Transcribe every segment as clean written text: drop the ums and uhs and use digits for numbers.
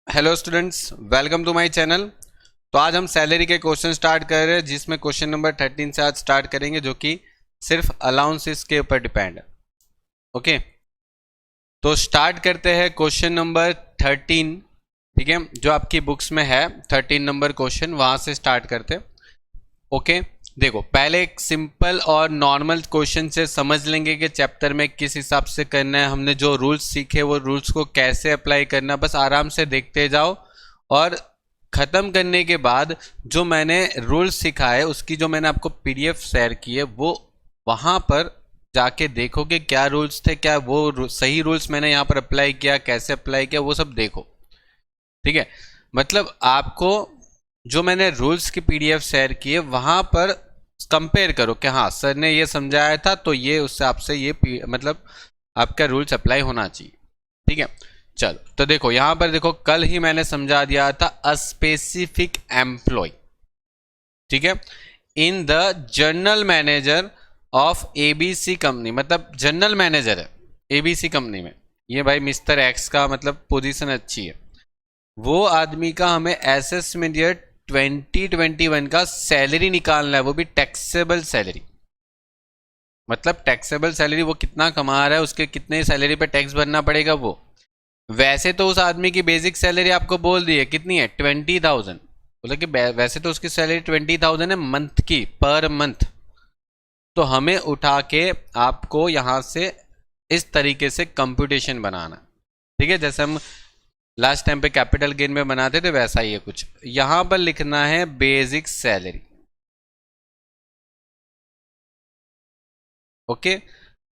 Hello students, welcome to my channel. तो आज हम सैलरी के क्वेश्चन स्टार्ट कर रहे हैं, जिसमें क्वेश्चन नंबर 13 से आज स्टार्ट करेंगे, जो कि सिर्फ अलाउंसेस के ऊपर डिपेंड है। ओके, तो स्टार्ट करते हैं क्वेश्चन नंबर 13। ठीक है, जो आपकी बुक्स में है 13 नंबर क्वेश्चन, वहां से स्टार्ट करते हैं। ओके, देखो पहले एक सिंपल और नॉर्मल क्वेश्चन से समझ लेंगे कि चैप्टर में किस हिसाब से करना है। हमने जो रूल्स सीखे वो रूल्स को कैसे अप्लाई करना, बस आराम से देखते जाओ। और ख़त्म करने के बाद जो मैंने रूल्स सिखाए, उसकी जो मैंने आपको पीडीएफ शेयर की है, वो वहाँ पर जाके देखो कि क्या रूल्स थे, क्या वो सही रूल्स मैंने यहाँ पर अप्लाई किया, कैसे अप्लाई किया, वो सब देखो। ठीक है, मतलब आपको जो मैंने रूल्स की पीडीएफ शेयर की है वहां पर कंपेयर करो कि हाँ सर ने ये समझाया था, तो ये उससे आपसे ये मतलब आपका रूल्स अप्लाई होना चाहिए। ठीक है, चलो तो देखो यहां पर देखो, कल ही मैंने समझा दिया था अ स्पेसिफिक एम्प्लॉय। ठीक है, in the general manager of ABC company, मतलब जनरल मैनेजर है एबीसी कंपनी में, ये भाई मिस्टर एक्स का मतलब पोजीशन अच्छी है। वो आदमी का हमें असेसमेंट ईयर 2021 का सैलरी निकालना है, वो भी टैक्सेबल सैलरी। मतलब टैक्सेबल सैलरी वो कितना कमा रहा है, उसके कितने सैलरी पे टैक्स भरना पड़ेगा वो। वैसे तो उस आदमी की बेसिक सैलरी आपको बोल दी है कितनी है, 20,000। बोले कि वैसे तो उसकी सैलरी 20,000 है मंथ की, पर मंथ। तो हमें उठा के आपको यहाँ से इस तरीके से कंप्यूटेशन बनाना। ठीक है, जैसे हम लास्ट टाइम पे कैपिटल गेन में बनाते थे, वैसा ही है कुछ। यहां पर लिखना है बेसिक सैलरी। ओके,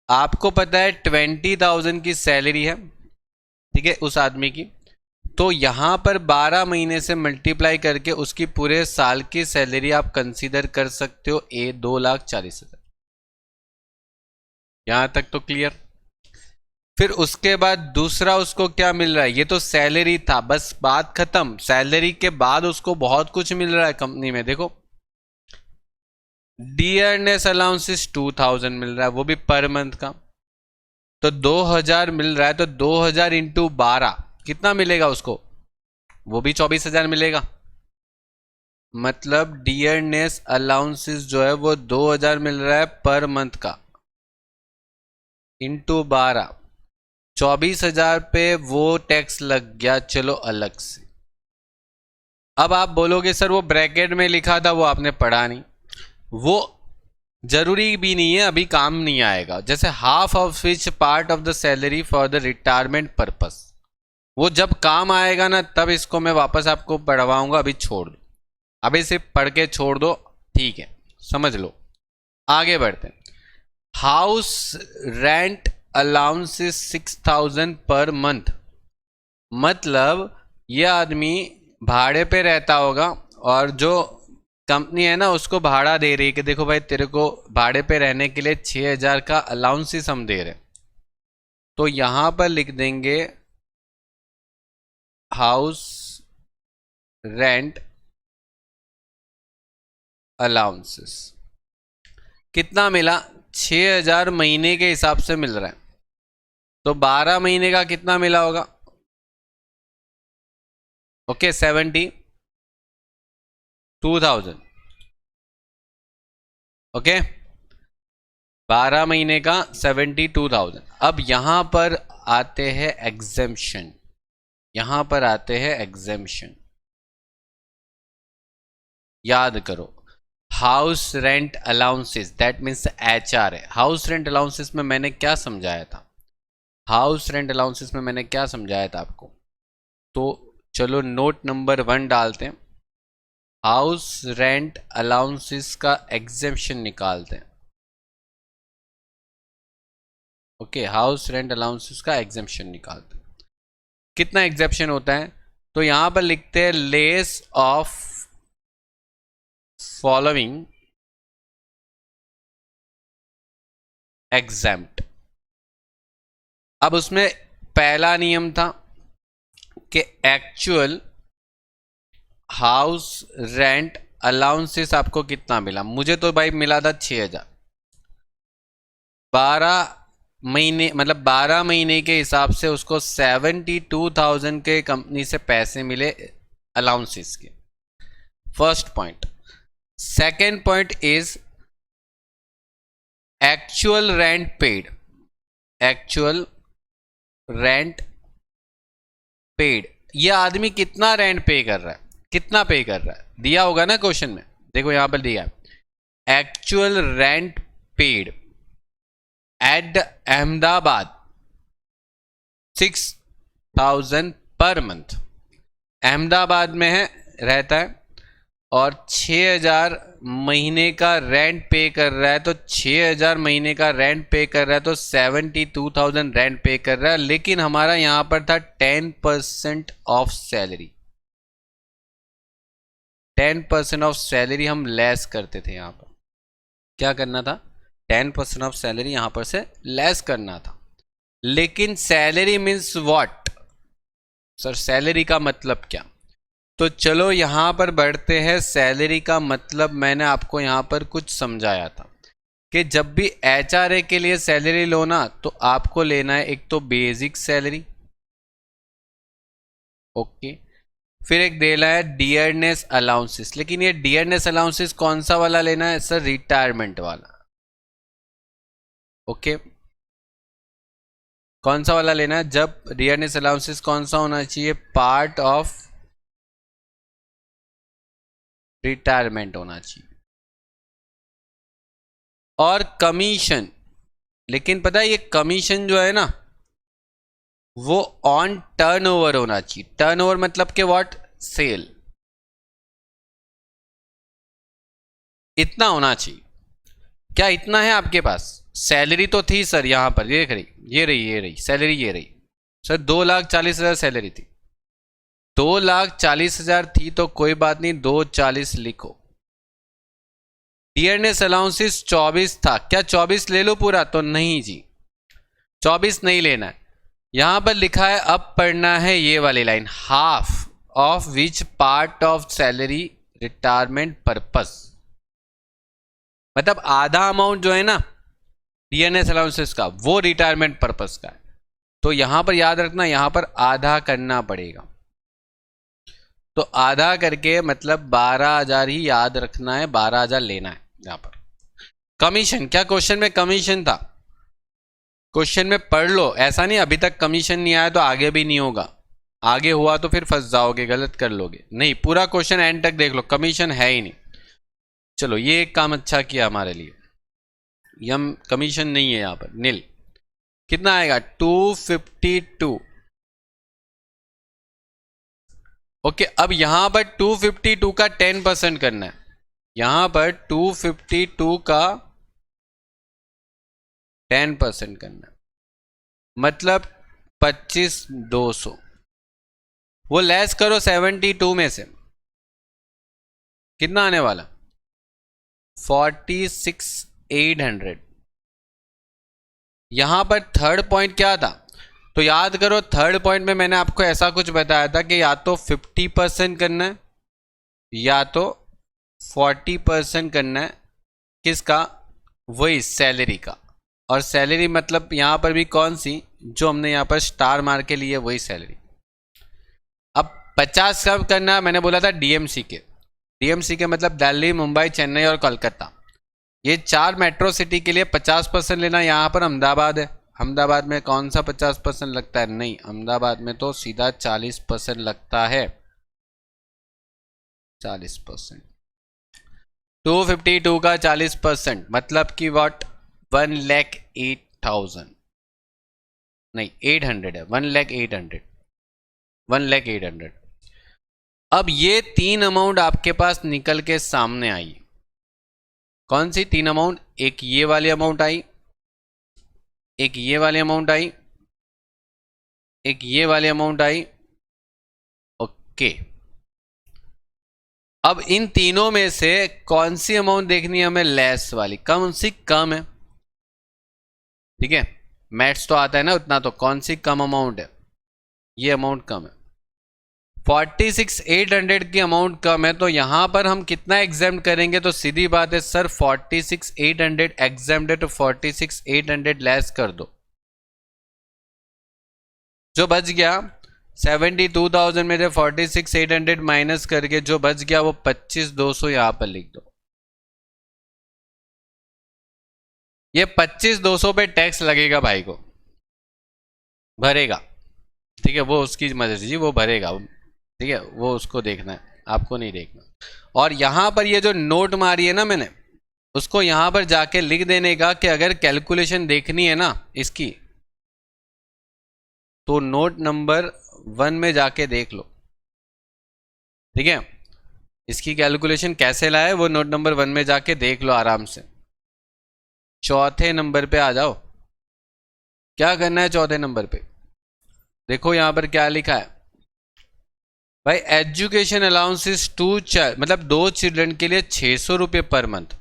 आपको पता है 20,000 की सैलरी है, ठीक है, उस आदमी की। तो यहां पर 12 महीने से मल्टीप्लाई करके उसकी पूरे साल की सैलरी आप कंसीडर कर सकते हो 2,40,000। यहां तक तो क्लियर। फिर उसके बाद दूसरा उसको क्या मिल रहा है, ये तो सैलरी था, बस बात खत्म। सैलरी के बाद उसको बहुत कुछ मिल रहा है कंपनी में। देखो डियरनेस अलाउंसेस 2,000 मिल रहा है, वो भी पर मंथ का। तो 2,000 मिल रहा है, तो 2,000 इंटू 12 कितना मिलेगा उसको, वो भी 24,000 मिलेगा। मतलब डियरनेस अलाउंसेस जो है वो 2,000 मिल रहा है पर मंथ का, इंटू 12, 24,000 पे वो टैक्स लग गया। चलो अलग से। अब आप बोलोगे सर वो ब्रैकेट में लिखा था, वो आपने पढ़ा नहीं। वो जरूरी भी नहीं है, अभी काम नहीं आएगा। जैसे half of which part of the salary for the retirement purpose, वो जब काम आएगा ना, तब इसको मैं वापस आपको पढ़वाऊंगा। अभी छोड़ दो, अभी सिर्फ पढ़ के छोड़ दो। ठीक है, समझ लो। आगे बढ़ते हैं। हाउस रेंट अलाउंस 6,000 पर मंथ। मतलब ये आदमी भाड़े पे रहता होगा, और जो कंपनी है ना उसको भाड़ा दे रही है कि देखो भाई तेरे को भाड़े पे रहने के लिए 6,000 का अलाउंसेस हम दे रहे हैं। तो यहां पर लिख देंगे हाउस रेंट अलाउंसेस। कितना मिला, 6,000 महीने के हिसाब से मिल रहा है। तो 12 महीने का कितना मिला होगा, ओके 72,000। ओके, 12 महीने का 72,000। अब यहां पर आते हैं एग्जेम्पशन, यहां पर आते हैं एग्जेम्पशन। याद करो, house rent allowances that means HR है। हाउस रेंट अलाउंसेस में मैंने क्या समझाया था, हाउस रेंट अलाउंसेस में मैंने क्या समझाया था आपको। तो चलो नोट नंबर 1 डालते हैं, हाउस रेंट अलाउंसेस का एग्जेम्पशन निकालते हैं। ओके, हाउस रेंट अलाउंसेस का एग्जेम्पशन निकालते हैं। कितना एग्जेम्पशन होता है, तो यहां पर लिखते हैं लेस ऑफ फॉलोइंग एग्जेम्प्ट। अब उसमें पहला नियम था कि एक्चुअल हाउस रेंट अलाउंसेस आपको कितना मिला। मुझे तो भाई मिला था 6,000। 12 महीने मतलब 12 महीने के हिसाब से उसको 72,000 के कंपनी से पैसे मिले अलाउंसेस के। First point. Second point is actual rent paid. Actual rent paid, ये आदमी कितना रेंट पे कर रहा है, कितना पे कर रहा है, दिया होगा ना क्वेश्चन में, देखो यहां पर दिया है actual rent paid at Ahmedabad 6,000 पर मंथ। अहमदाबाद में है रहता है और 6,000 महीने का रेंट पे कर रहा है, तो 6,000 महीने का रेंट पे कर रहा है तो 72,000 रेंट पे कर रहा है। लेकिन हमारा यहां पर था 10% ऑफ सैलरी, 10% ऑफ सैलरी हम लेस करते थे। यहां पर क्या करना था, 10% ऑफ सैलरी यहां पर से लेस करना था। लेकिन salary means what sir, salary का मतलब क्या? तो चलो यहां पर बढ़ते हैं। सैलरी का मतलब मैंने आपको यहां पर कुछ समझाया था कि जब भी एचआरए के लिए सैलरी लो ना, तो आपको लेना है एक तो बेसिक सैलरी, ओके, फिर एक देना है डियरनेस अलाउंसेस। लेकिन ये डियरनेस अलाउंसेस कौन सा वाला लेना है सर? रिटायरमेंट वाला, ओके। कौन सा वाला लेना है? जब डियरनेस अलाउंसेस कौन सा होना चाहिए? पार्ट ऑफ रिटायरमेंट होना चाहिए। और कमीशन, लेकिन पता है ये कमीशन जो है ना, वो ऑन टर्नओवर होना चाहिए। टर्नओवर मतलब के व्हाट? सेल, इतना होना चाहिए। क्या इतना है आपके पास? सैलरी तो थी सर यहां पर, ये रही, ये रही सैलरी, ये रही सर 2,40,000 सैलरी थी। 2,40,000 थी तो कोई बात नहीं, 2,40 लिखो। डियरनेस अलाउंसेस 24 था, क्या 24 ले लो पूरा? तो नहीं जी, 24 नहीं लेना है। यहां पर लिखा है, अब पढ़ना है ये वाली line, half of which part of salary retirement purpose. मतलब आधा अमाउंट जो है ना डीएनएस अलाउंसेस का, वो रिटायरमेंट पर्पस का है। तो यहां पर याद रखना, यहां पर आधा करना पड़ेगा। तो आधा करके मतलब 12,000 ही याद रखना है, 12,000 लेना है यहां पर। कमीशन, क्या क्वेश्चन में कमीशन था? क्वेश्चन में पढ़ लो, ऐसा नहीं अभी तक कमीशन नहीं आया तो आगे भी नहीं होगा। आगे हुआ तो फिर फंस जाओगे, गलत कर लोगे। नहीं, पूरा क्वेश्चन एंड तक देख लो, कमीशन है ही नहीं। चलो ये एक काम अच्छा किया हमारे लिए, यम कमीशन नहीं है यहां पर, नील। कितना आएगा? 252। ओके, अब यहां पर 252 का 10% करना है। यहां पर 252 का 10% करना है, मतलब 25,200। वो लेस करो 72 में से, कितना आने वाला? 46,800। यहां पर थर्ड पॉइंट क्या था? तो याद करो, थर्ड पॉइंट में मैंने आपको ऐसा कुछ बताया था कि या तो 50% करना है या तो 40% करना है। किसका? वही सैलरी का। और सैलरी मतलब यहां पर भी कौन सी, जो हमने यहां पर स्टार मार के लिए, वही सैलरी। अब 50 कब करना है? मैंने बोला था डीएमसी के। डीएमसी के मतलब दिल्ली, मुंबई, चेन्नई और कोलकाता, ये 4 मेट्रो सिटी के लिए 50% लेना। यहां पर अहमदाबाद है, अहमदाबाद में कौन सा 50% लगता है? नहीं, अहमदाबाद में तो सीधा 40% लगता है, 40%। 252 का 40% मतलब कि व्हाट? 1,08,000 नहीं 800 है, 1,08,000, 1,08,000। अब ये 3 अमाउंट आपके पास निकल के सामने आई। कौन सी 3 अमाउंट? एक ये वाली अमाउंट आई, एक ये वाली अमाउंट आई, एक ये वाली अमाउंट आई, ओके। अब इन तीनों में से कौन सी अमाउंट देखनी है हमें? लेस वाली, कम सी कम है, ठीक है, मैथ्स तो आता है ना उतना। तो कौन सी कम अमाउंट है? ये अमाउंट कम है, 46,800 की अमाउंट कम है। तो यहां पर हम कितना एग्जाम्प्ट करेंगे? तो सीधी बात है सर, 46,800 एग्जाम्प्ट है तो 46,800 लेस कर दो, जो बच गया 72,000 में से 46,800 माइनस करके जो बच गया वो 25,200 यहां पर लिख दो। ये 25,200 पे टैक्स लगेगा भाई को, भरेगा, ठीक है, वो उसकी मर्जी, वो भरेगा, ठीक है, वो उसको देखना है, आपको नहीं देखना। और यहां पर ये जो नोट मारी है ना मैंने, उसको यहां पर जाके लिख देने का कि अगर कैलकुलेशन देखनी है ना इसकी, तो नोट नंबर 1 में जाके देख लो, ठीक है। इसकी कैलकुलेशन कैसे लाए वो नोट नंबर 1 में जाके देख लो आराम से। चौथे नंबर पे आ जाओ। क्या करना है चौथे नंबर पे, देखो यहां पर क्या लिखा है भाई, एजुकेशन अलाउंसेस टू चाइल्ड, मतलब 2 चिल्ड्रन के लिए 600 रुपये पर मंथ,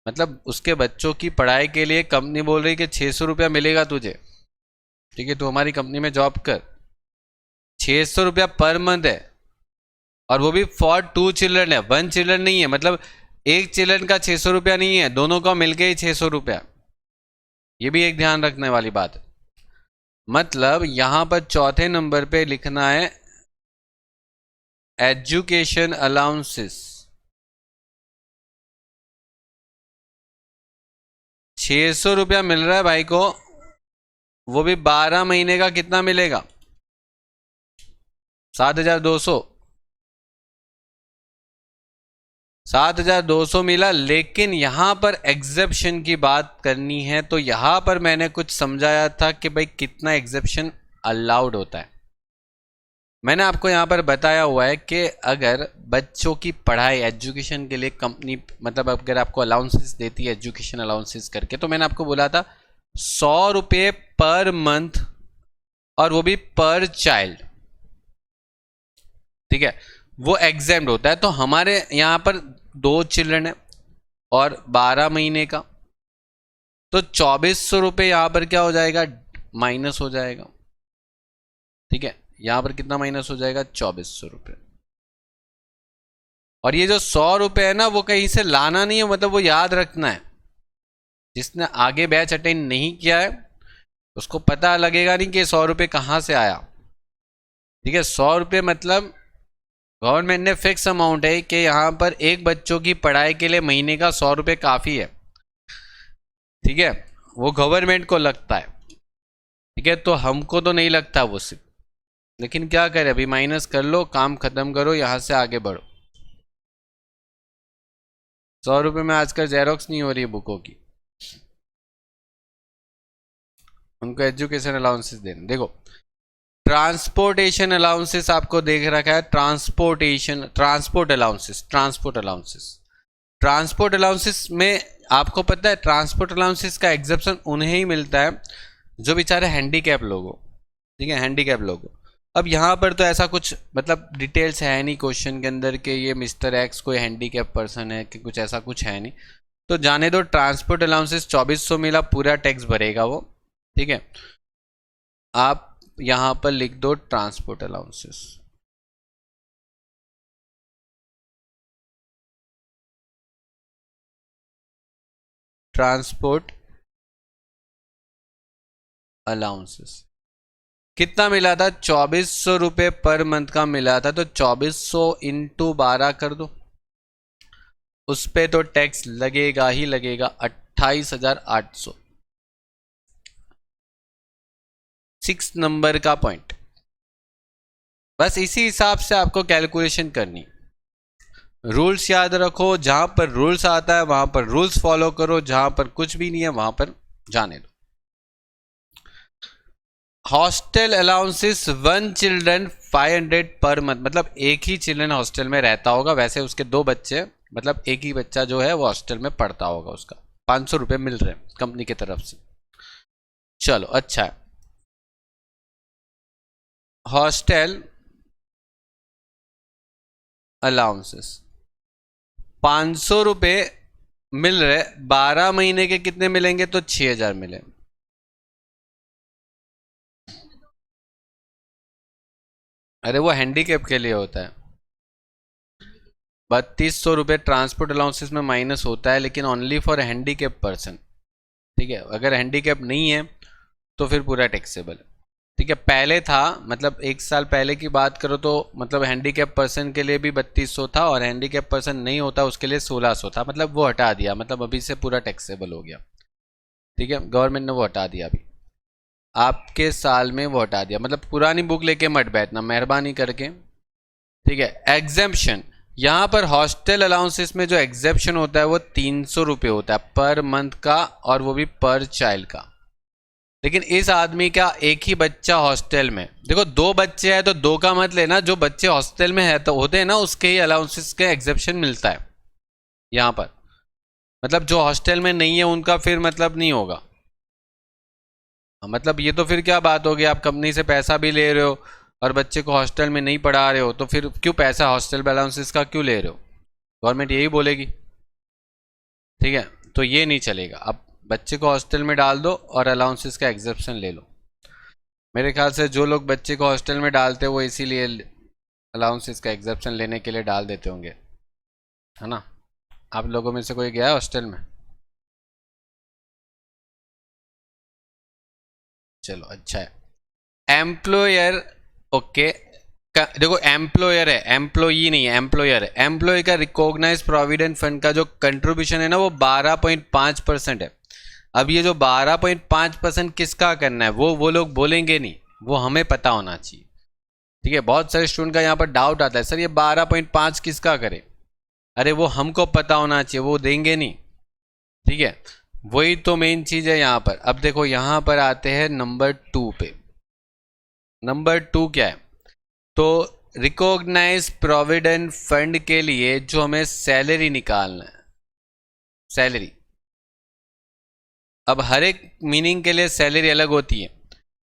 मतलब उसके बच्चों की पढ़ाई के लिए कंपनी बोल रही कि 600 रुपया मिलेगा तुझे, ठीक है, तू हमारी कंपनी में जॉब कर, 600 रुपया पर मंथ है, और वो भी फॉर 2 चिल्ड्रन है, 1 चिल्ड्रन नहीं है, मतलब एक चिल्ड्रन का 600 रुपया नहीं है, दोनों का मिलके ही 600 रुपया। ये भी एक ध्यान रखने वाली बात है। मतलब यहां पर चौथे नंबर पे लिखना है एजुकेशन अलाउंसेस 600 रुपया मिल रहा है भाई को, वो भी 12 महीने का, कितना मिलेगा 7,200, 7,200 मिला। लेकिन यहां पर एग्जेप्शन की बात करनी है, तो यहां पर मैंने कुछ समझाया था कि भाई कितना एग्जेप्शन अलाउड होता है। मैंने आपको यहां पर बताया हुआ है कि अगर बच्चों की पढ़ाई एजुकेशन के लिए कंपनी, मतलब अगर आपको अलाउंसेस देती है एजुकेशन अलाउंसेस करके, तो मैंने आपको बोला था 100 रुपये पर मंथ, और वो भी पर चाइल्ड, ठीक है, वो एग्जेम्प्ट होता है। तो हमारे यहां पर 2 चिल्ड्रन है और 12 महीने का, तो 2,400 रुपये यहां पर क्या हो जाएगा, माइनस हो जाएगा, ठीक है, यहां पर कितना माइनस हो जाएगा 2,400 रुपये। और ये जो 100 रुपये है ना, वो कहीं से लाना नहीं है, मतलब वो याद रखना है। जिसने आगे बैच अटेंड नहीं किया है उसको पता लगेगा नहीं कि 100 रुपये कहां से आया, ठीक है। 100 रुपये मतलब गवर्नमेंट ने फिक्स अमाउंट है कि यहां पर एक बच्चों की पढ़ाई के लिए महीने का 100 रुपये काफी है, ठीक है, वो गवर्नमेंट को लगता है, ठीक है, तो हमको तो नहीं लगता वो सिर्फ। लेकिन क्या करें, अभी माइनस कर लो, काम खत्म करो, यहां से आगे बढ़ो। 100 रुपये में आजकल जेरोक्स नहीं हो रही है बुकों की, उनको एजुकेशन अलाउंसेस देना। देखो ट्रांसपोर्टेशन अलाउंसेस आपको देख रखा है, ट्रांसपोर्ट अलाउंसेस में आपको पता है ट्रांसपोर्ट अलाउंसेस का एग्जेप्शन उन्हें ही मिलता है जो बेचारे हैंडीकैप लोग हो, ठीक है, हैंडीकैप लोग हो। अब यहाँ पर तो ऐसा कुछ मतलब डिटेल्स है नहीं क्वेश्चन के अंदर कि ये मिस्टर एक्स कोई हैंडीकैप पर्सन है कि कुछ ऐसा कुछ है नहीं, तो जाने दो। ट्रांसपोर्ट अलाउंसेस 2,400 मिला, पूरा टैक्स भरेगा वो, ठीक है। आप यहां पर लिख दो ट्रांसपोर्ट अलाउंसेस, ट्रांसपोर्ट अलाउंसेस कितना मिला था, 2,400 रुपये पर मंथ का मिला था, तो 2,400 इंटू 12 कर दो, उस पे तो टैक्स लगेगा ही लगेगा 28,800। 6 नंबर का पॉइंट, बस इसी हिसाब से आपको कैलकुलेशन करनी। रूल्स याद रखो, जहां पर रूल्स आता है वहां पर रूल्स फॉलो करो, जहां पर कुछ भी नहीं है वहां पर जाने दो। Hostel allowances 1 children 500 per month, मतलब एक ही चिल्ड्रन हॉस्टल में रहता होगा, वैसे उसके 2 बच्चे, मतलब एक ही बच्चा जो है वो हॉस्टल में पढ़ता होगा, उसका 500 रुपये मिल रहे हैं कंपनी की तरफ से। चलो अच्छा है, हॉस्टल अलाउंसेस 500 रुपये मिल रहे, 12 महीने के कितने मिलेंगे, तो 6,000 मिले। अरे वो हैंडीकैप के लिए होता है, 3,200 रुपये ट्रांसपोर्ट अलाउंसेस में माइनस होता है, लेकिन ओनली फॉर हैंडीकैप पर्सन, ठीक है। अगर हैंडीकैप नहीं है तो फिर पूरा टैक्सेबल है, ठीक है, पहले था मतलब 1 साल पहले की बात करो तो मतलब हैंडीकैप पर्सन के लिए भी 3200 था और हैंडीकैप पर्सन नहीं होता उसके लिए 1600 था, मतलब वो हटा दिया, मतलब अभी से पूरा टैक्सेबल हो गया। ठीक है, गवर्नमेंट ने वो हटा दिया, अभी आपके साल में वो हटा दिया, मतलब पुरानी बुक लेके मत बैठना मेहरबानी करके। ठीक है, एग्जेम्पशन, यहाँ पर हॉस्टल अलाउंसेस में जो एग्जेप्शन होता है वो 300 रुपये होता है पर मंथ का, और वो भी पर चाइल्ड का। लेकिन इस आदमी का एक ही बच्चा हॉस्टल में, देखो 2 बच्चे हैं तो 2 का मत लेना, जो बच्चे हॉस्टल में है तो होते हैं ना उसके ही अलाउंसेस के एग्जेप्शन मिलता है यहाँ पर, मतलब जो हॉस्टल में नहीं है उनका फिर मतलब नहीं होगा। मतलब ये तो फिर क्या बात होगी, आप कंपनी से पैसा भी ले रहे हो और बच्चे को हॉस्टल में नहीं पढ़ा रहे हो, तो फिर क्यों पैसा हॉस्टल अलाउंसेस का क्यों ले रहे हो, गवर्नमेंट यही बोलेगी। ठीक है, तो ये नहीं चलेगा, अब बच्चे को हॉस्टल में डाल दो और अलाउंसेस का एग्जेप्शन ले लो। मेरे ख्याल से जो लोग बच्चे को हॉस्टल में डालते हैं वो इसीलिए अलाउंसेस का एग्जेप्शन लेने के लिए डाल देते होंगे, है ना। आप लोगों में से कोई गया है हॉस्टल में? चलो अच्छा है। एम्प्लॉयर, ओके, देखो एम्प्लॉयर है, एम्प्लॉई नहीं है, एम्प्लॉयर है। एम्प्लॉय का रिकॉग्नाइज प्रोविडेंट फंड का जो कंट्रीब्यूशन है ना वो 12.5% है। अब ये जो 12.5% किसका करना है वो लोग बोलेंगे नहीं, वो हमें पता होना चाहिए। ठीक है, बहुत सारे स्टूडेंट का यहाँ पर डाउट आता है सर ये 12.5 किसका करे, अरे वो हमको पता होना चाहिए, वो देंगे नहीं। ठीक है, वही तो मेन चीज है यहाँ पर। अब देखो यहाँ पर आते हैं नंबर 2 पे। नंबर 2 क्या है, तो रिकॉग्नाइज प्रोविडेंट फंड के लिए जो हमें सैलरी निकालना है, सैलरी, अब हर एक मीनिंग के लिए सैलरी अलग होती है।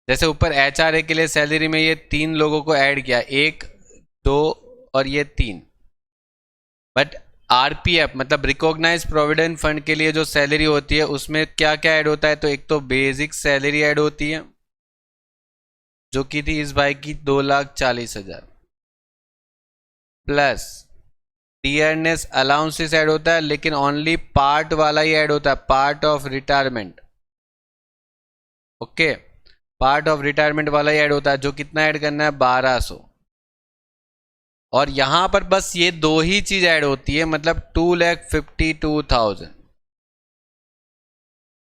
जैसे ऊपर एचआरए के लिए सैलरी में ये 3 लोगों को ऐड किया, 1 2 और ये 3, बट आरपीएफ मतलब रिकॉग्नाइज प्रोविडेंट फंड के लिए जो सैलरी होती है उसमें क्या क्या ऐड होता है, तो एक तो बेसिक सैलरी ऐड होती है जो कि थी इस भाई की 2,40,000, प्लस टीयरनेस अलाउंसेस ऐड होता है, लेकिन ओनली पार्ट वाला ही ऐड होता है, part of retirement. Okay, part of retirement वाला ही ऐड होता है, जो कितना ऐड करना है 1200। और यहां पर बस ये 2 ही चीज ऐड होती है, मतलब 2,52,000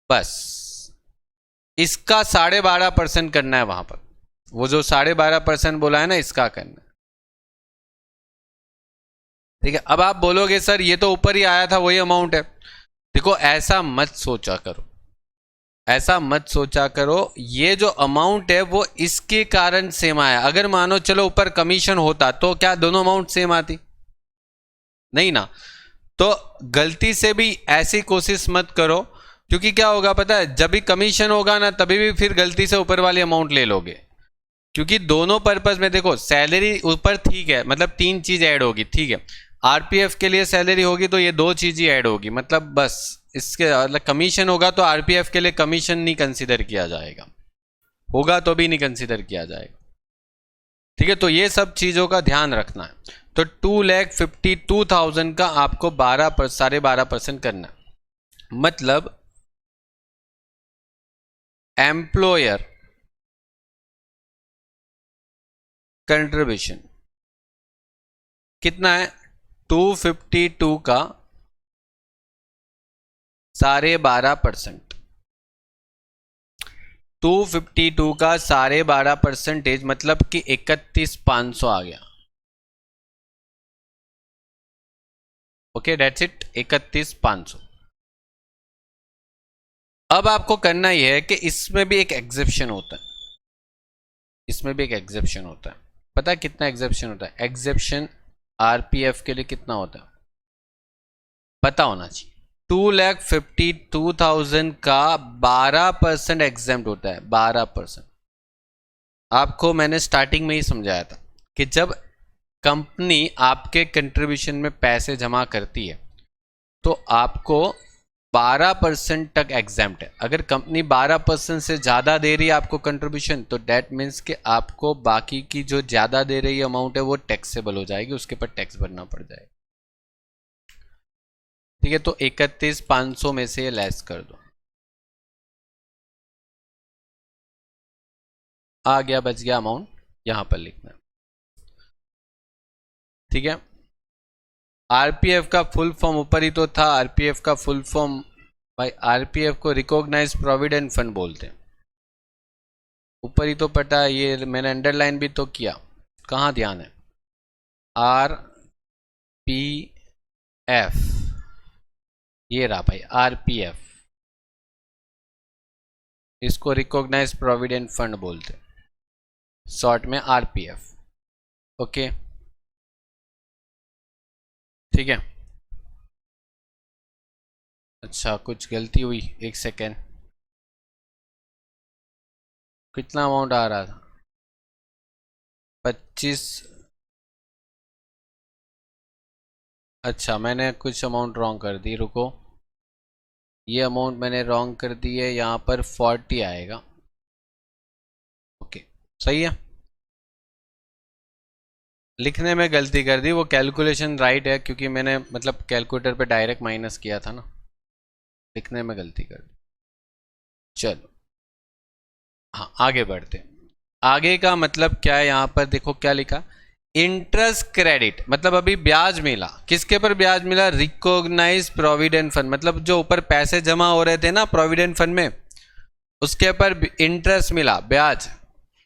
बस। इसका 12.5% करना है वहां पर, वो जो 12.5% बोला है ना इसका करना है। ठीक है, अब आप बोलोगे सर ये तो ऊपर ही आया था वही अमाउंट है। देखो ऐसा मत सोचा करो, ऐसा मत सोचा करो, ये जो अमाउंट है वो इसके कारण सेम आया। अगर मानो चलो ऊपर कमीशन होता तो क्या दोनों अमाउंट सेम आती? नहीं ना। तो गलती से भी ऐसी कोशिश मत करो, क्योंकि क्या होगा पता है, जब भी कमीशन होगा ना तभी भी फिर गलती से ऊपर वाली अमाउंट ले लोगे। क्योंकि दोनों पर्पज में देखो, सैलरी ऊपर ठीक है, मतलब 3 चीज ऐड होगी, ठीक है, आरपीएफ के लिए सैलरी होगी तो ये 2 चीज ही ऐड होगी, मतलब बस इसके मतलब कमीशन होगा तो आरपीएफ के लिए कमीशन नहीं कंसीडर किया जाएगा, होगा तो भी नहीं कंसीडर किया जाएगा। ठीक है, तो ये सब चीजों का ध्यान रखना है। तो 2,52,000 का आपको 12.5% करना है। मतलब एम्प्लॉयर कंट्रीब्यूशन कितना है, 252 का 12.5%, 252 का 12.5% मतलब कि 31,500 आ गया। Okay that's it, 31,500। अब आपको करना यह है कि इसमें भी एक एग्जेप्शन होता है, इसमें भी एक एग्जेप्शन होता है। पता है कितना एग्जेप्शन होता है? एग्जेप्शन आरपीएफ के लिए कितना होता है पता होना चाहिए। 2,52,000 का 12% एग्जेम्प्ट होता है, 12%। आपको मैंने स्टार्टिंग में ही समझाया था कि जब कंपनी आपके कंट्रीब्यूशन में पैसे जमा करती है तो आपको 12% तक एग्जेम्प्ट है। अगर कंपनी 12% से ज़्यादा दे रही है आपको कंट्रीब्यूशन, तो डेट मीन्स कि आपको बाकी की जो ज़्यादा दे रही अमाउंट है वो टैक्सेबल हो जाएगी, उसके ऊपर टैक्स भरना पड़ जाएगा। ठीक है, तो 31,500 में से लेस कर दो। आ गया, बच गया अमाउंट, यहां पर लिखना है। ठीक है, आरपीएफ का फुल फॉर्म ऊपर ही तो था, आरपीएफ का फुल फॉर्म भाई, आरपीएफ को रिकॉग्नाइज प्रोविडेंट फंड बोलते हैं, ऊपर ही तो पता है, ये मैंने अंडरलाइन भी तो किया, कहाँ ध्यान है, आर पी एफ, ये रहा भाई आरपीएफ, इसको रिकॉग्नाइज प्रोविडेंट फंड बोलते हैं, शॉर्ट में आरपीएफ। ओके, ठीक है। अच्छा, कुछ गलती हुई, एक सेकेंड, कितना अमाउंट आ रहा था, 25, अच्छा मैंने कुछ अमाउंट रॉन्ग कर दी, रुको, ये अमाउंट मैंने रॉन्ग कर दी है, यहाँ पर 40 आएगा। ओके, सही है, लिखने में गलती कर दी, वो कैलकुलेशन राइट है क्योंकि मैंने मतलब कैलकुलेटर पे डायरेक्ट माइनस किया था ना, लिखने में गलती कर दी। चलो हाँ, आगे बढ़ते, आगे का मतलब क्या है, यहाँ पर देखो क्या लिखा, इंटरेस्ट क्रेडिट, मतलब अभी ब्याज मिला, किसके पर ब्याज मिला, रिकॉग्नाइज प्रोविडेंट फंड, मतलब जो ऊपर पैसे जमा हो रहे थे ना प्रोविडेंट फंड में, उसके ऊपर इंटरेस्ट मिला, ब्याज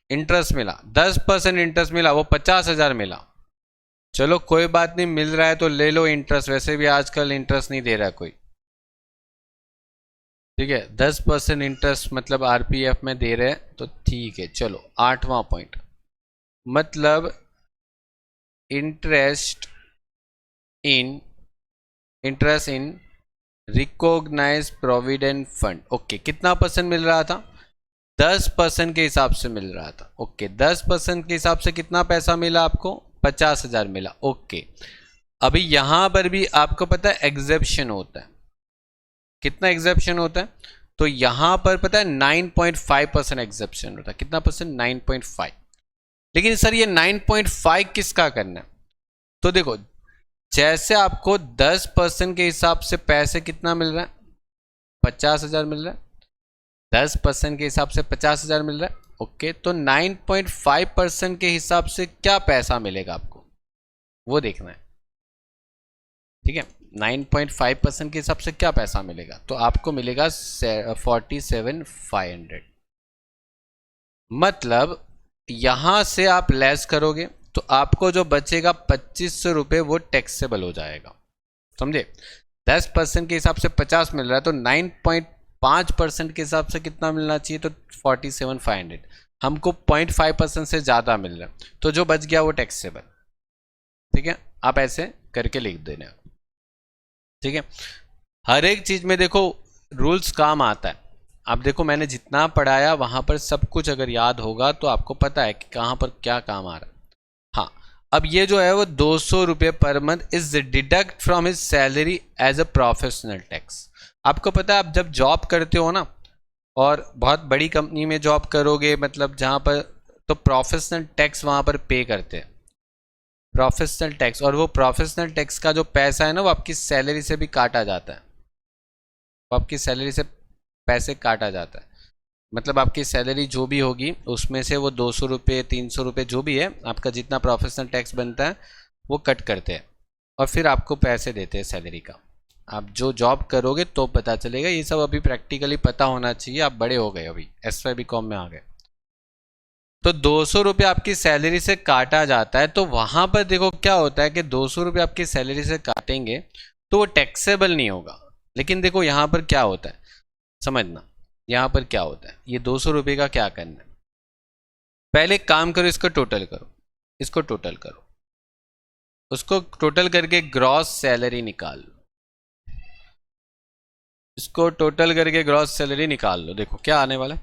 इंटरेस्ट मिला, 10% इंटरेस्ट मिला, वो 50,000 मिला। चलो कोई बात नहीं, मिल रहा है तो ले लो इंटरेस्ट, वैसे भी आजकल इंटरेस्ट नहीं दे रहा कोई, ठीक है, 10% इंटरेस्ट मतलब आरपीएफ में दे रहे हैं तो ठीक है। चलो 8वां पॉइंट, मतलब interest in recognise provident fund. Okay, कितना परसेंट मिल रहा था, 10% के हिसाब से मिल रहा था। ओके, 10% के हिसाब से कितना पैसा मिला आपको, 50,000 मिला। ओके, अभी यहां पर भी आपको पता है एग्जेप्शन होता है, कितना एग्जेप्शन होता है, तो यहां पर पता है 9.5% एग्जेप्शन होता है, कितना परसेंट, 9.5। लेकिन सर ये 9.5 किसका करना है, तो देखो जैसे आपको 10% के हिसाब से पैसे कितना मिल रहा है, 50,000 मिल रहा है, 10% के हिसाब से 50,000 मिल रहा है। ओके, तो 9.5% के हिसाब से क्या पैसा मिलेगा आपको, वो देखना है। ठीक है, 9.5% के हिसाब से क्या पैसा मिलेगा, तो आपको मिलेगा 47,500, मतलब यहां से आप लेस करोगे तो आपको जो बचेगा 2500 रुपये वो टैक्सेबल हो जाएगा, समझे। 10% के हिसाब से 50 मिल रहा है तो 9.5% के हिसाब से कितना मिलना चाहिए, तो 47,500, हमको 0.5% से ज़्यादा मिल रहा है, तो जो बच गया वो टैक्सेबल। ठीक है, आप ऐसे करके लिख देना। ठीक है, हर एक चीज़ में देखो रूल्स काम आता है। आप देखो मैंने जितना पढ़ाया वहाँ पर सब कुछ अगर याद होगा तो आपको पता है कि कहाँ पर क्या काम आ रहा है। हाँ, अब ये जो है वो 200 रुपये पर month is deduct from his salary as a professional tax. आपको पता है आप जब जॉब करते हो ना, और बहुत बड़ी कंपनी में जॉब करोगे, मतलब जहाँ पर, तो प्रोफेशनल टैक्स वहाँ पर पे करते हैं, प्रोफेशनल टैक्स, और वो प्रोफेशनल टैक्स का जो पैसा है ना वो आपकी सैलरी से भी काटा जाता है, वो आपकी सैलरी से पैसे काटा जाता है, मतलब आपकी सैलरी जो भी होगी उसमें से वो 200 रुपये 300 रुपये जो भी है आपका जितना प्रोफेशनल टैक्स बनता है वो कट करते हैं और फिर आपको पैसे देते हैं सैलरी का। आप जो जॉब करोगे तो पता चलेगा, ये सब अभी प्रैक्टिकली पता होना चाहिए, आप बड़े हो गए, अभी SY BCom में आ गए। तो 200 रुपये आपकी सैलरी से काटा जाता है, तो वहाँ पर देखो क्या होता है कि 200 रुपये आपकी सैलरी से काटेंगे तो वो टैक्सेबल नहीं होगा। लेकिन देखो यहाँ पर क्या होता है, समझना, यहाँ पर क्या होता है, ये 200 रुपये का क्या करना है, पहले काम करो, इसको टोटल करो, इसको टोटल करो, उसको टोटल करके ग्रॉस सैलरी निकाल लो, इसको टोटल करके ग्रॉस सैलरी निकाल लो, देखो क्या आने वाला है।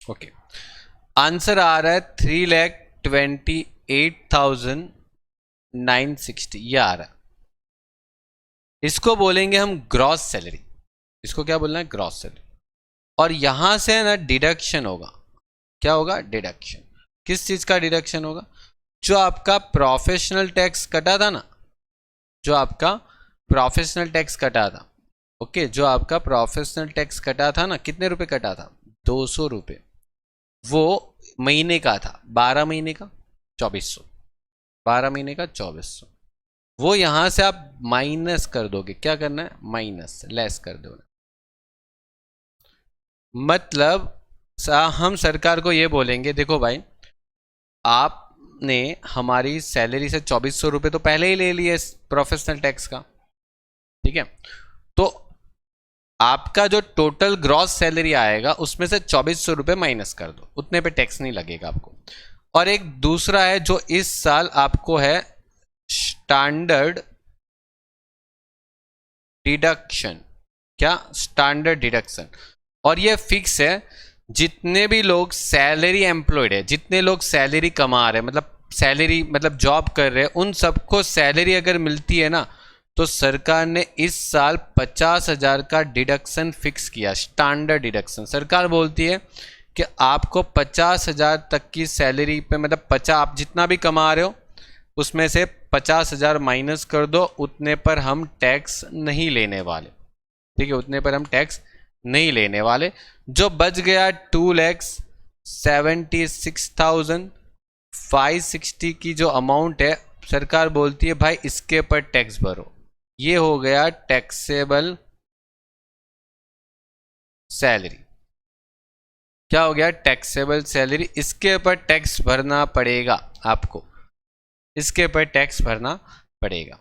ओके, आंसर आ रहा है 3,28,960, ये आ रहा है। इसको बोलेंगे हम ग्रॉस सैलरी, इसको क्या बोलना है, ग्रॉस सैलरी। और यहां से ना डिडक्शन होगा, क्या होगा? डिडक्शन। किस चीज का डिडक्शन होगा? जो आपका प्रोफेशनल टैक्स कटा था ना, जो आपका प्रोफेशनल टैक्स कटा था, ओके, जो आपका प्रोफेशनल टैक्स कटा था ना, कितने रुपए कटा था? 200 रुपये। वो महीने का था, 12 महीने का 2400, 12 महीने का 2400। वो यहां से आप माइनस कर दोगे। क्या करना है? माइनस, लेस कर दो। मतलब हम सरकार को ये बोलेंगे, देखो भाई, आपने हमारी सैलरी से 2400 रुपये तो पहले ही ले लिए प्रोफेशनल टैक्स का, ठीक है, तो आपका जो टोटल ग्रॉस सैलरी आएगा उसमें से 2400 रुपये माइनस कर दो, उतने पे टैक्स नहीं लगेगा आपको। और एक दूसरा है जो इस साल आपको है स्टैंडर्ड डिडक्शन। क्या? Standard deduction. और ये फिक्स है, जितने भी लोग सैलरी एम्प्लॉयड है, जितने लोग सैलरी कमा रहे हैं, मतलब सैलरी मतलब जॉब कर रहे हैं, उन सबको सैलरी अगर मिलती है ना, तो सरकार ने इस साल 50,000 का डिडक्शन फिक्स किया, स्टैंडर्ड डिडक्शन। सरकार बोलती है कि आपको 50,000 तक की सैलरी पे, मतलब 50 आप जितना भी कमा रहे हो उसमें से 50,000 माइनस कर दो, उतने पर हम टैक्स नहीं लेने वाले, ठीक है, उतने पर हम टैक्स नहीं लेने वाले। जो बच गया 2,76,560 की जो अमाउंट है, सरकार बोलती है भाई इसके पर टैक्स भरो। ये हो गया टैक्सेबल सैलरी। क्या हो गया? Taxable salary. इसके ऊपर टैक्स भरना पड़ेगा आपको, इसके ऊपर टैक्स भरना पड़ेगा,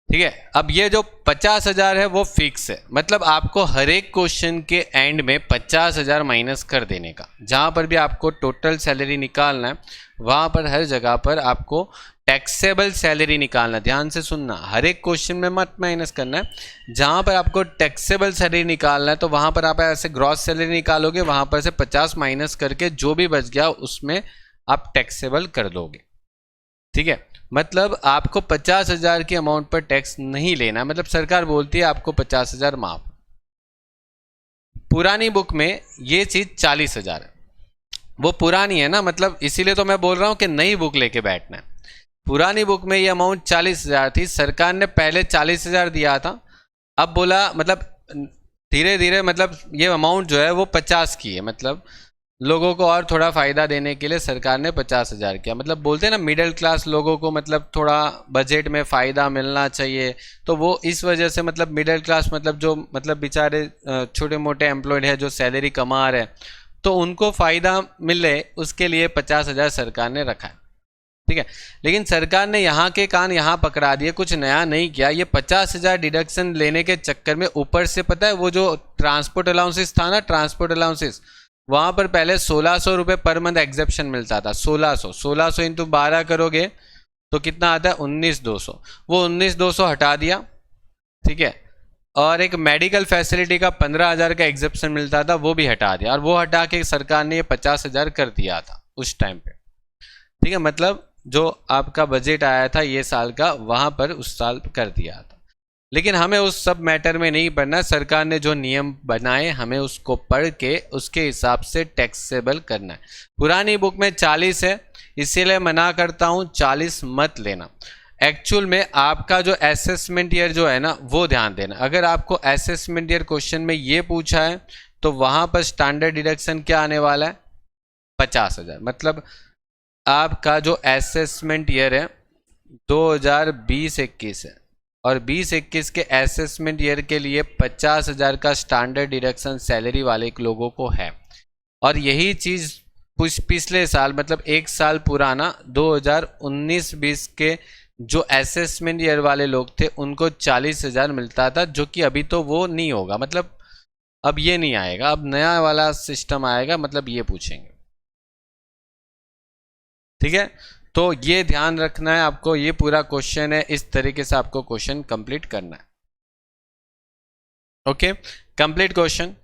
ठीक है। अब ये जो 50,000 है वो फिक्स है, मतलब आपको हर एक क्वेश्चन के एंड में 50,000 माइनस कर देने का। जहां पर भी आपको टोटल सैलरी निकालना है वहां पर हर जगह पर आपको टैक्सेबल सैलरी निकालना। ध्यान से सुनना, हर एक क्वेश्चन में मत माइनस करना है। जहां पर आपको टैक्सेबल सैलरी निकालना है तो वहां पर आप ऐसे ग्रॉस सैलरी निकालोगे, वहां पर से 50 माइनस करके जो भी बच गया उसमें आप टैक्सेबल कर दोगे, ठीक है। मतलब आपको 50,000 की अमाउंट पर टैक्स नहीं लेना, मतलब सरकार बोलती है आपको 50,000 माफ। पुरानी बुक में ये चीज 40,000 है, वो पुरानी है ना, मतलब इसीलिए तो मैं बोल रहा हूं कि नई बुक लेके बैठना है। पुरानी बुक में ये अमाउंट 40,000 थी, सरकार ने पहले 40,000 दिया था, अब बोला मतलब धीरे धीरे मतलब ये अमाउंट जो है वो 50 की है, मतलब लोगों को और थोड़ा फ़ायदा देने के लिए सरकार ने 50,000 किया। मतलब बोलते हैं ना मिडिल क्लास लोगों को मतलब थोड़ा बजट में फ़ायदा मिलना चाहिए, तो वो इस वजह से मतलब मिडिल क्लास मतलब जो मतलब बेचारे छोटे मोटे एम्प्लॉयड है जो सैलरी कमा रहे हैं, तो उनको फ़ायदा मिले उसके लिए 50,000 सरकार ने रखा है, ठीक है। लेकिन सरकार ने यहाँ के कान यहाँ पकड़ा दिए, कुछ नया नहीं किया। ये 50,000 डिडक्शन लेने के चक्कर में ऊपर से पता है वो जो ट्रांसपोर्ट अलाउंसेस था ना, ट्रांसपोर्ट अलाउंसेस, वहां पर पहले 1,600 रुपये पर मंथ एग्जेप्शन मिलता था। 1,600 इंटू 12 करोगे तो कितना आता है? 19,200। वो 19,200 हटा दिया, ठीक है। और एक मेडिकल फैसिलिटी का 15,000 का एग्जेप्शन मिलता था, वो भी हटा दिया, और वो हटा के सरकार ने ये 50,000 कर दिया था उस टाइम पे, ठीक है। मतलब जो आपका बजट आया था ये साल का, वहां पर उस साल कर दिया था। लेकिन हमें उस सब मैटर में नहीं पढ़ना, सरकार ने जो नियम बनाए हमें उसको पढ़ के उसके हिसाब से टैक्सेबल करना है। पुरानी बुक में 40 है, इसीलिए मना करता हूं 40 मत लेना। एक्चुअल में आपका जो असेसमेंट ईयर जो है ना वो ध्यान देना। अगर आपको असेसमेंट ईयर क्वेश्चन में ये पूछा है तो वहां पर स्टैंडर्ड डिडक्शन क्या आने वाला है? 50,000। मतलब आपका जो असेसमेंट ईयर है 2020-21 है, और 20-21 के असेसमेंट ईयर के लिए 50,000 का स्टैंडर्ड डिडक्शन सैलरी वाले लोगों को है। और यही चीज़ पिछले साल मतलब एक साल पुराना 2019-20 के जो असेसमेंट ईयर वाले लोग थे उनको 40,000 मिलता था, जो कि अभी तो वो नहीं होगा, मतलब अब ये नहीं आएगा, अब नया वाला सिस्टम आएगा, मतलब ये पूछेंगे, ठीक है। तो ये ध्यान रखना है आपको, ये पूरा क्वेश्चन है, इस तरीके से आपको क्वेश्चन कंप्लीट करना है। Okay, complete question.